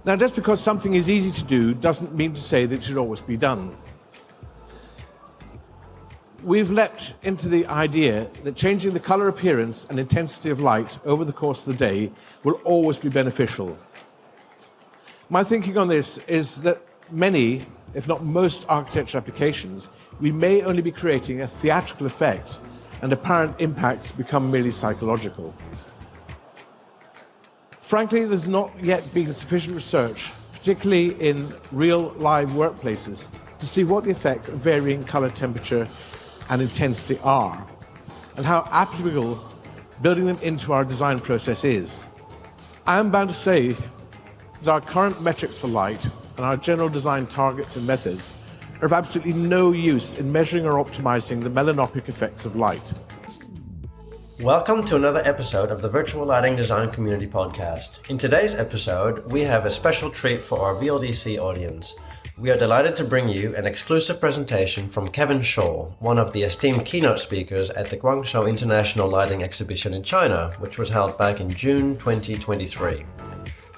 Now, just because something is easy to do doesn't mean to say that it should always be done. We've leapt into the idea that changing the color appearance and intensity of light over the course of the day will always be beneficial. My thinking on this is that many, if not most, architecture applications, we may only be creating a theatrical effect and apparent impacts become merely psychological. Frankly, there's not yet been sufficient research, particularly in real live workplaces, to see what the effect of varying color temperature and intensity are, and how applicable building them into our design process is. I am bound to say that our current metrics for light and our general design targets and methods are of absolutely no use in measuring or optimizing the melanopic effects of light. Welcome to another episode of the Virtual Lighting Design Community Podcast. In today's episode, we have a special treat for our VLDC audience. We are delighted to bring you an exclusive presentation from Kevan Shaw, one of the esteemed keynote speakers at the Guangzhou International Lighting Exhibition in China, which was held back in June 2023.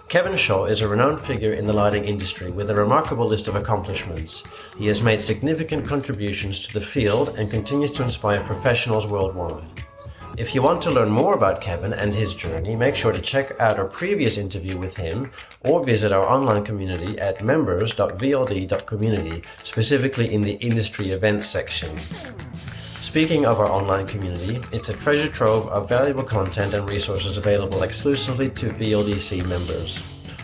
Kevan Shaw is a renowned figure in the lighting industry with a remarkable list of accomplishments. He has made significant contributions to the field and continues to inspire professionals worldwide. If you want to learn more about Kevan and his journey, make sure to check out our previous interview with him or visit our online community at members.vld.community, specifically in the industry events section. Speaking of our online community, it's a treasure trove of valuable content and resources available exclusively to VLDC members.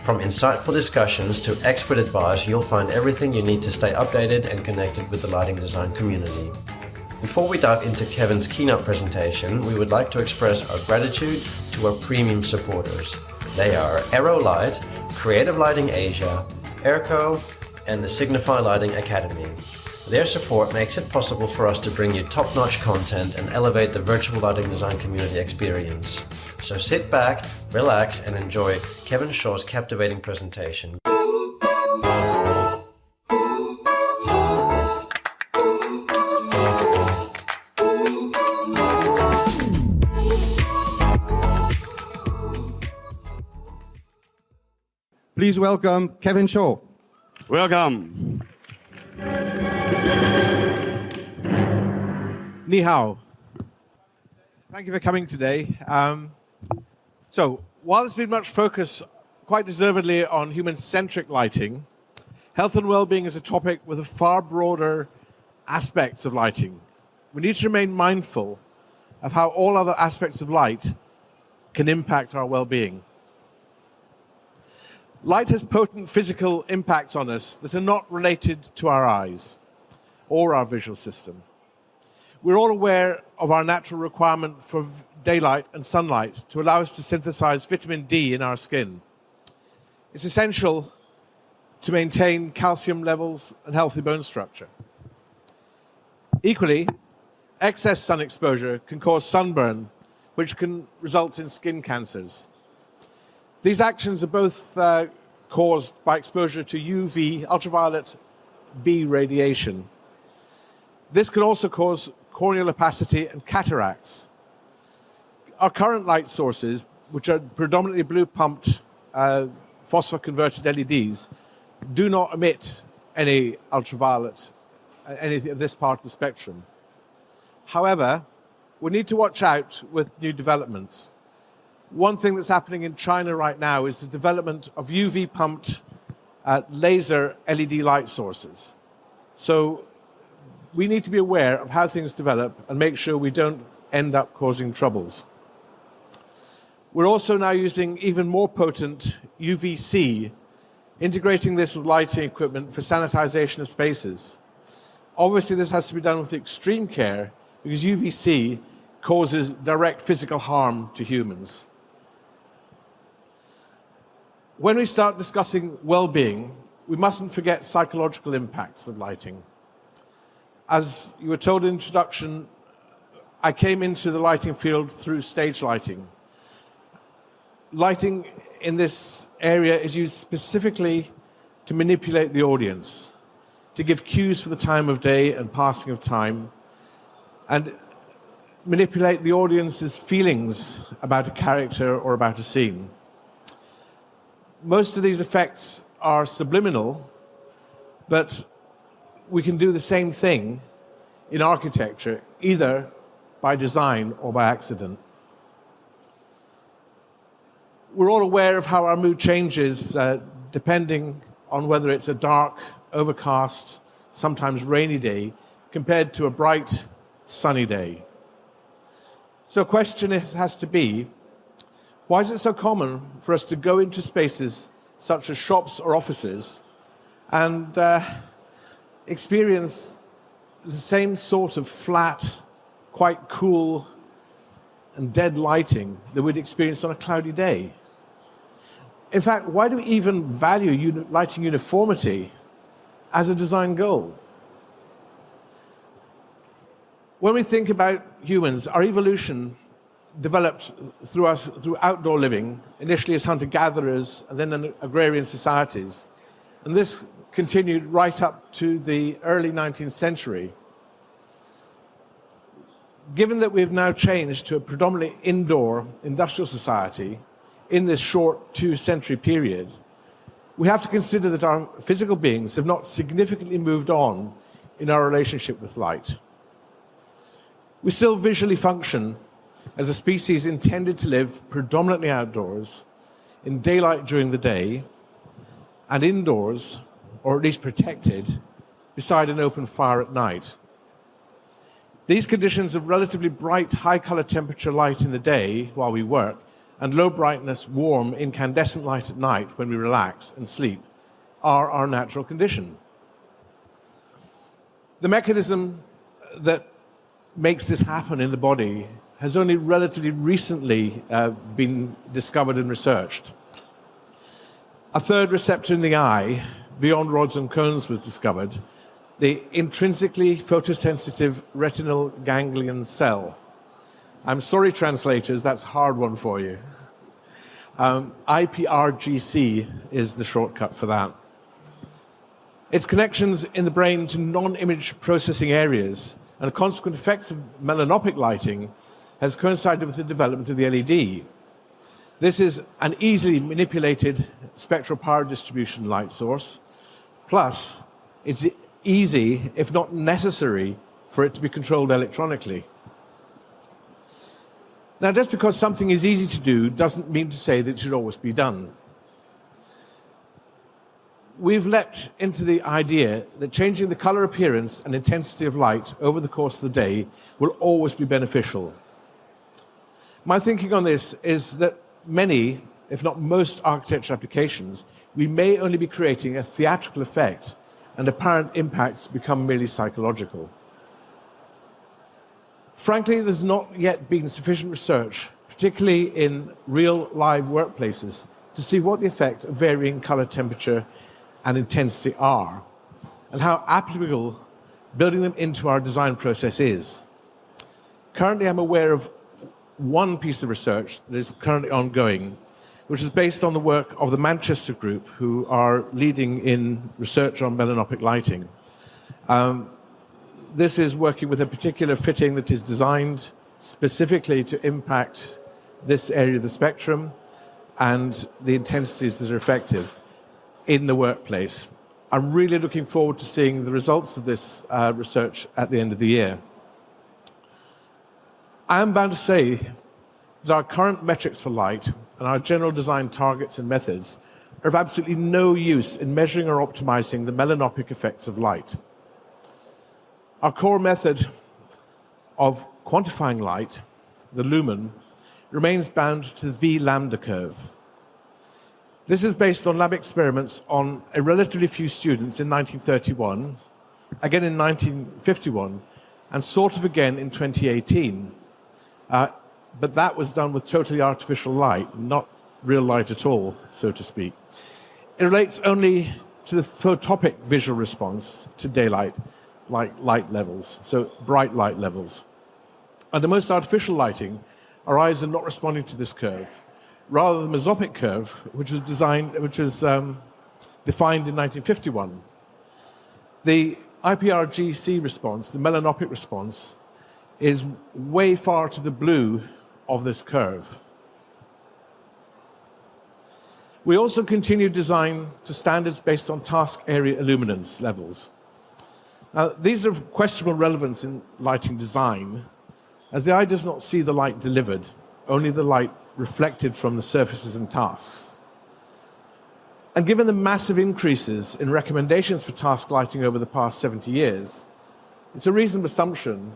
From insightful discussions to expert advice, you'll find everything you need to stay updated and connected with the lighting design community. Before we dive into Kevan's keynote presentation, we would like to express our gratitude to our premium supporters. They are Aerolight, Creative Lighting Asia, Airco, and the Signify Lighting Academy. Their support makes it possible for us to bring you top-notch content and elevate the virtual lighting design community experience. So sit back, relax, and enjoy Kevan Shaw's captivating presentation. Please welcome Kevan Shaw. Welcome. Ni hao. Thank you for coming today. So, while there's been much focus, quite deservedly, on human-centric lighting, health and well-being is a topic with a far broader aspects of lighting. We need to remain mindful of how all other aspects of light can impact our well-being. Light has potent physical impacts on us that are not related to our eyes or our visual system. We're all aware of our natural requirement for daylight and sunlight to allow us to synthesize vitamin D in our skin. It's essential to maintain calcium levels and healthy bone structure. Equally, excess sun exposure can cause sunburn, which can result in skin cancers. These actions are both caused by exposure to UV, ultraviolet B radiation. This can also cause corneal opacity and cataracts. Our current light sources, which are predominantly blue-pumped phosphor-converted LEDs, do not emit any ultraviolet, any of this part of the spectrum. However, we need to watch out with new developments. One thing that's happening in China right now is the development of UV-pumped laser LED light sources. So we need to be aware of how things develop and make sure we don't end up causing troubles. We're also now using even more potent UVC, integrating this with lighting equipment for sanitization of spaces. Obviously, this has to be done with extreme care because UVC causes direct physical harm to humans. When we start discussing well-being, we mustn't forget psychological impacts of lighting. As you were told in the introduction, I came into the lighting field through stage lighting. Lighting in this area is used specifically to manipulate the audience, to give cues for the time of day and passing of time, and manipulate the audience's feelings about a character or about a scene. Most of these effects are subliminal, but we can do the same thing in architecture, either by design or by accident. We're all aware of how our mood changes depending on whether it's a dark, overcast, sometimes rainy day, compared to a bright, sunny day. So a question has to be, why is it so common for us to go into spaces such as shops or offices and experience the same sort of flat, quite cool and dead lighting that we'd experience on a cloudy day? In fact, why do we even value lighting uniformity as a design goal? When we think about humans, our evolution developed through outdoor living, initially as hunter-gatherers and then in agrarian societies. And this continued right up to the early 19th century. Given that we have now changed to a predominantly indoor industrial society in this short 2-century period, we have to consider that our physical beings have not significantly moved on in our relationship with light. We still visually function as a species intended to live predominantly outdoors, in daylight during the day, and indoors, or at least protected, beside an open fire at night. These conditions of relatively bright, high-color temperature light in the day while we work, and low brightness, warm, incandescent light at night when we relax and sleep, are our natural condition. The mechanism that makes this happen in the body has only relatively recently been discovered and researched. A third receptor in the eye, beyond rods and cones, was discovered, the intrinsically photosensitive retinal ganglion cell. I'm sorry, translators, that's a hard one for you. IPRGC is the shortcut for that. Its connections in the brain to non-image processing areas and consequent effects of melanopic lighting has coincided with the development of the LED. This is an easily manipulated spectral power distribution light source, plus it's easy, if not necessary, for it to be controlled electronically. Now, just because something is easy to do doesn't mean to say that it should always be done. We've leapt into the idea that changing the color appearance and intensity of light over the course of the day will always be beneficial. My thinking on this is that many, if not most, architecture applications, we may only be creating a theatrical effect and apparent impacts become merely psychological. Frankly, there's not yet been sufficient research, particularly in real live workplaces, to see what the effect of varying color temperature and intensity are, and how applicable building them into our design process is. Currently, I'm aware of one piece of research that is currently ongoing, which is based on the work of the Manchester group, who are leading in research on melanopic lighting. This is working with a particular fitting that is designed specifically to impact this area of the spectrum and the intensities that are effective in the workplace. I'm really looking forward to seeing the results of this research at the end of the year. I am bound to say that our current metrics for light and our general design targets and methods are of absolutely no use in measuring or optimizing the melanopic effects of light. Our core method of quantifying light, the lumen, remains bound to the V lambda curve. This is based on lab experiments on a relatively few students in 1931, again in 1951, and sort of again in 2018. But that was done with totally artificial light, not real light at all, so to speak. It relates only to the photopic visual response to daylight, like light levels, so bright light levels. Under most artificial lighting, our eyes are not responding to this curve. Rather, the mesopic curve, which was defined in 1951. The IPRGC response, the melanopic response, is way far to the blue of this curve. We also continue design to standards based on task area illuminance levels. Now, these are of questionable relevance in lighting design, as the eye does not see the light delivered, only the light reflected from the surfaces and tasks. And given the massive increases in recommendations for task lighting over the past 70 years, it's a reasonable assumption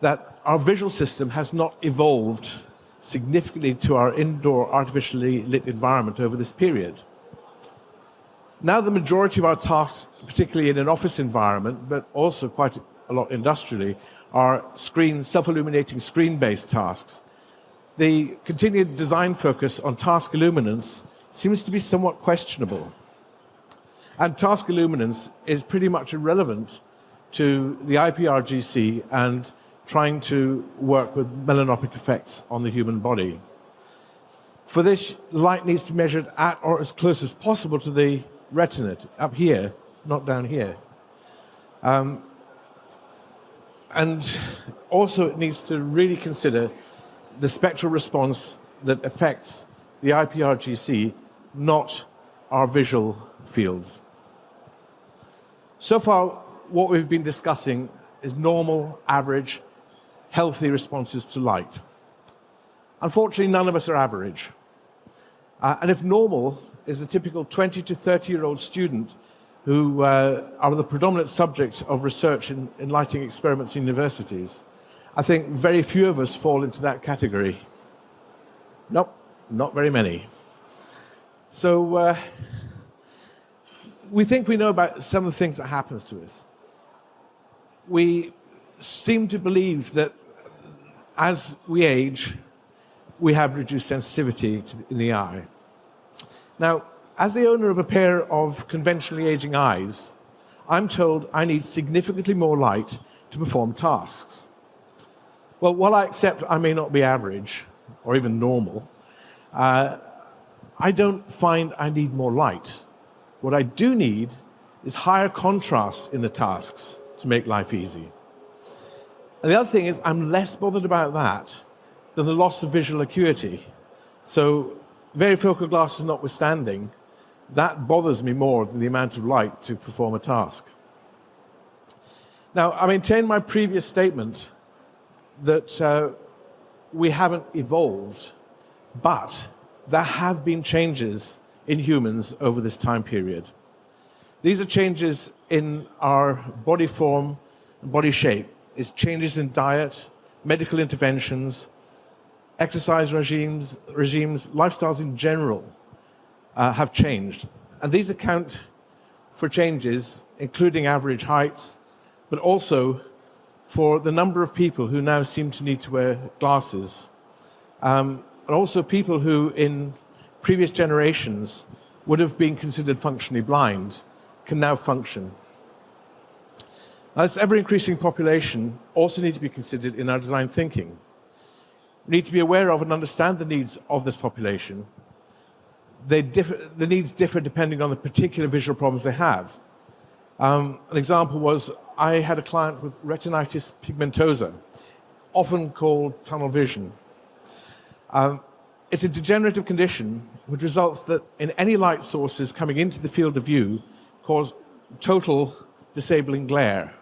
that our visual system has not evolved significantly to our indoor artificially lit environment over this period. Now the majority of our tasks, particularly in an office environment, but also quite a lot industrially, are self-illuminating screen-based tasks. The continued design focus on task illuminance seems to be somewhat questionable. And task illuminance is pretty much irrelevant to the IPRGC and trying to work with melanopic effects on the human body. For this, light needs to be measured at or as close as possible to the retina, up here, not down here. And also it needs to really consider the spectral response that affects the IPRGC, not our visual fields. So far, what we've been discussing is normal, average, healthy responses to light. Unfortunately, none of us are average. And if normal is the typical 20 to 30-year-old student who are the predominant subject of research in lighting experiments in universities, I think very few of us fall into that category. Nope, not very many. So we think we know about some of the things that happens to us. We seem to believe that as we age, we have reduced sensitivity in the eye. Now, as the owner of a pair of conventionally aging eyes, I'm told I need significantly more light to perform tasks. Well, while I accept I may not be average or even normal, I don't find I need more light. What I do need is higher contrast in the tasks to make life easy. And the other thing is I'm less bothered about that than the loss of visual acuity. So varifocal glasses notwithstanding, that bothers me more than the amount of light to perform a task. Now, I maintain my previous statement that we haven't evolved, but there have been changes in humans over this time period. These are changes in our body form and body shape. It's changes in diet, medical interventions, exercise regimes, lifestyles in general have changed. And these account for changes, including average heights, but also for the number of people who now seem to need to wear glasses. And also people who in previous generations would have been considered functionally blind can now function. Now, this ever-increasing population also need to be considered in our design thinking. We need to be aware of and understand the needs of this population. The needs differ depending on the particular visual problems they have. An example was I had a client with retinitis pigmentosa, often called tunnel vision. It's a degenerative condition which results that in any light sources coming into the field of view cause total disabling glare.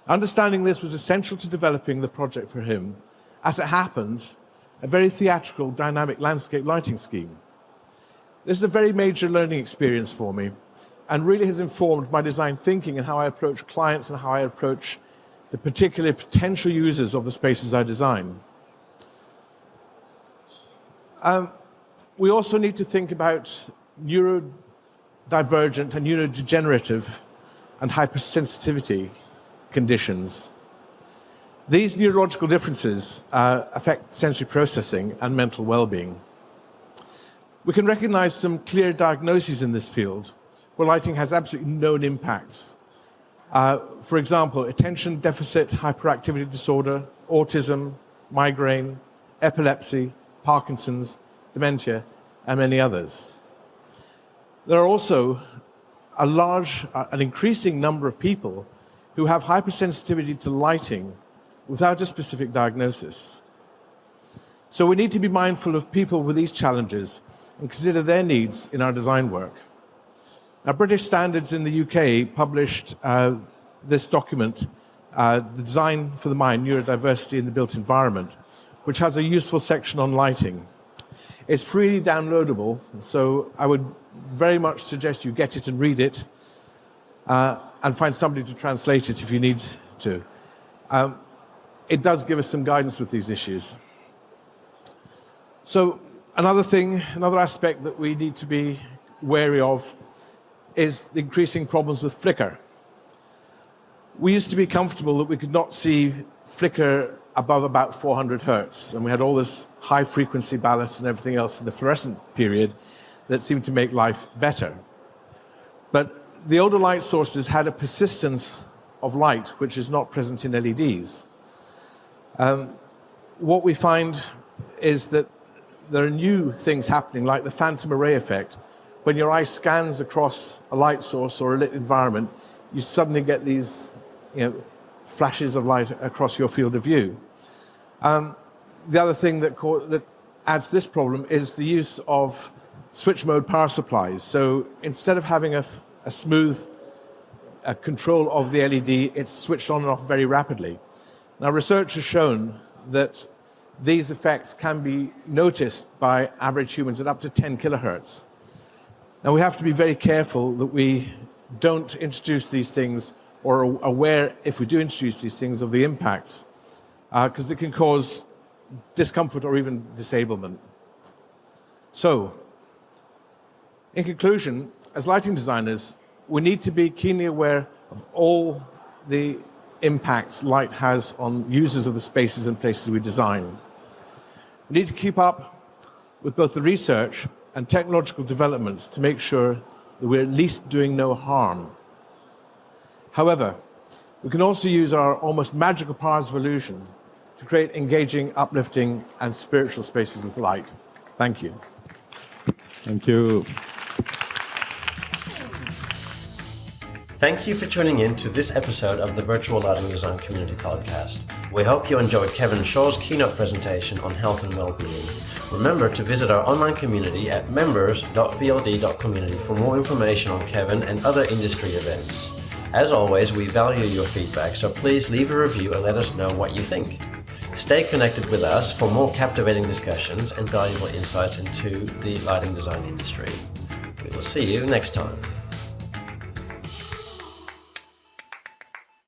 Understanding this was essential to developing the project for him. As it happened, a very theatrical dynamic landscape lighting scheme. This is a very major learning experience for me and really has informed my design thinking and how I approach clients and how I approach the particular potential users of the spaces I design. We also need to think about neurodivergent and neurodegenerative and hypersensitivity conditions. These neurological differences affect sensory processing and mental well-being. We can recognize some clear diagnoses in this field where lighting has absolutely known impacts. For example, attention deficit hyperactivity disorder, autism, migraine, epilepsy, Parkinson's, dementia, and many others. There are also an increasing number of people who have hypersensitivity to lighting without a specific diagnosis. So we need to be mindful of people with these challenges and consider their needs in our design work. Now, British Standards in the UK published this document, The Design for the Mind, Neurodiversity in the Built Environment, which has a useful section on lighting. It's freely downloadable, so I would very much suggest you get it and read it, and find somebody to translate it if you need to. It does give us some guidance with these issues. So another aspect that we need to be wary of is the increasing problems with flicker. We used to be comfortable that we could not see flicker above about 400 hertz, and we had all this high frequency ballast and everything else in the fluorescent period that seemed to make life better. But the older light sources had a persistence of light which is not present in LEDs. What we find is that there are new things happening, like the phantom array effect. When your eye scans across a light source or a lit environment, you suddenly get these flashes of light across your field of view. The other thing that adds to this problem is the use of switch mode power supplies. So instead of having a smooth control of the LED, it's switched on and off very rapidly. Now, research has shown that these effects can be noticed by average humans at up to 10 kilohertz. Now, we have to be very careful that we don't introduce these things, or are aware, if we do introduce these things, of the impacts, because it can cause discomfort or even disablement. So, in conclusion, as lighting designers, we need to be keenly aware of all the impacts light has on users of the spaces and places we design. We need to keep up with both the research and technological developments to make sure that we're at least doing no harm. However, we can also use our almost magical powers of illusion to create engaging, uplifting, and spiritual spaces with light. Thank you. Thank you. Thank you for tuning in to this episode of the Virtual Lighting Design Community Podcast. We hope you enjoyed Kevan Shaw's keynote presentation on health and wellbeing. Remember to visit our online community at members.vld.community for more information on Kevan and other industry events. As always, we value your feedback, so please leave a review and let us know what you think. Stay connected with us for more captivating discussions and valuable insights into the lighting design industry. We will see you next time.